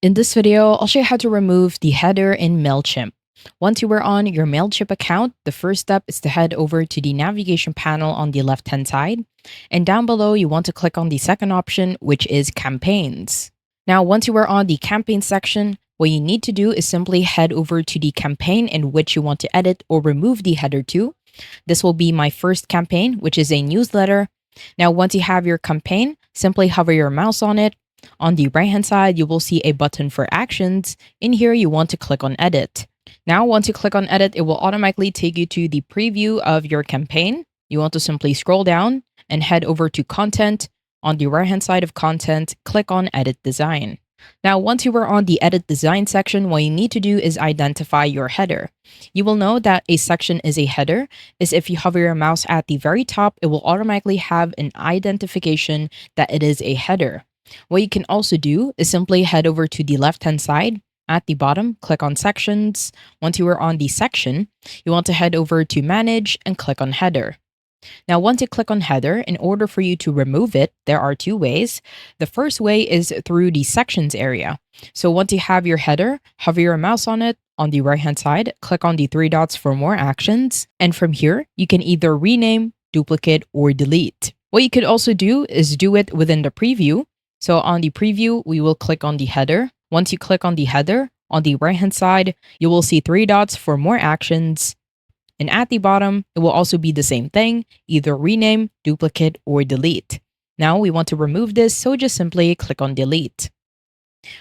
In this video, I'll show you how to remove the header in Mailchimp. Once you are on your Mailchimp account, the first step is to head over to the navigation panel on the left-hand side. And down below, you want to click on the second option, which is Campaigns. Now, once you are on the Campaign section, what you need to do is simply head over to the campaign in which you want to edit or remove the header to. This will be my first campaign, which is a newsletter. Now, once you have your campaign, simply hover your mouse on it. On the right hand side, you will see a button for actions. In here, you want to click on edit. Now, once you click on edit, it will automatically take you to the preview of your campaign. You want to simply scroll down and head over to content. On the right hand side of content, click on edit design. Now, once you are on the edit design section, what you need to do is identify your header. You will know that a section is a header is if you hover your mouse at the very top, it will automatically have an identification that it is a header. What you can also do is simply head over to the left-hand side. At the bottom, click on sections. Once you are on the section, you want to head over to manage and click on header. Now, once you click on header, in order for you to remove it, there are two ways. The first way is through the sections area. So once you have your header, hover your mouse on it. On the right-hand side, click on the three dots for more actions. And from here, you can either rename, duplicate, or delete. What you could also do is do it within the preview. So on the preview, we will click on the header. Once you click on the header, on the right-hand side, you will see three dots for more actions. And at the bottom, it will also be the same thing, either rename, duplicate, or delete. Now we want to remove this, so just simply click on delete.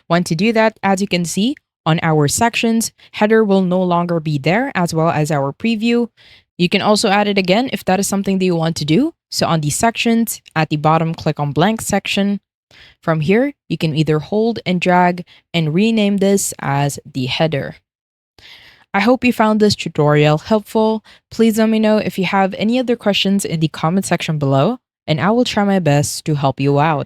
Once you do that, as you can see, on our sections, header will no longer be there, as well as our preview. You can also add it again if that is something that you want to do. So on the sections, at the bottom, click on blank section. From here, you can either hold and drag and rename this as the header. I hope you found this tutorial helpful. Please let me know if you have any other questions in the comment section below, and I will try my best to help you out.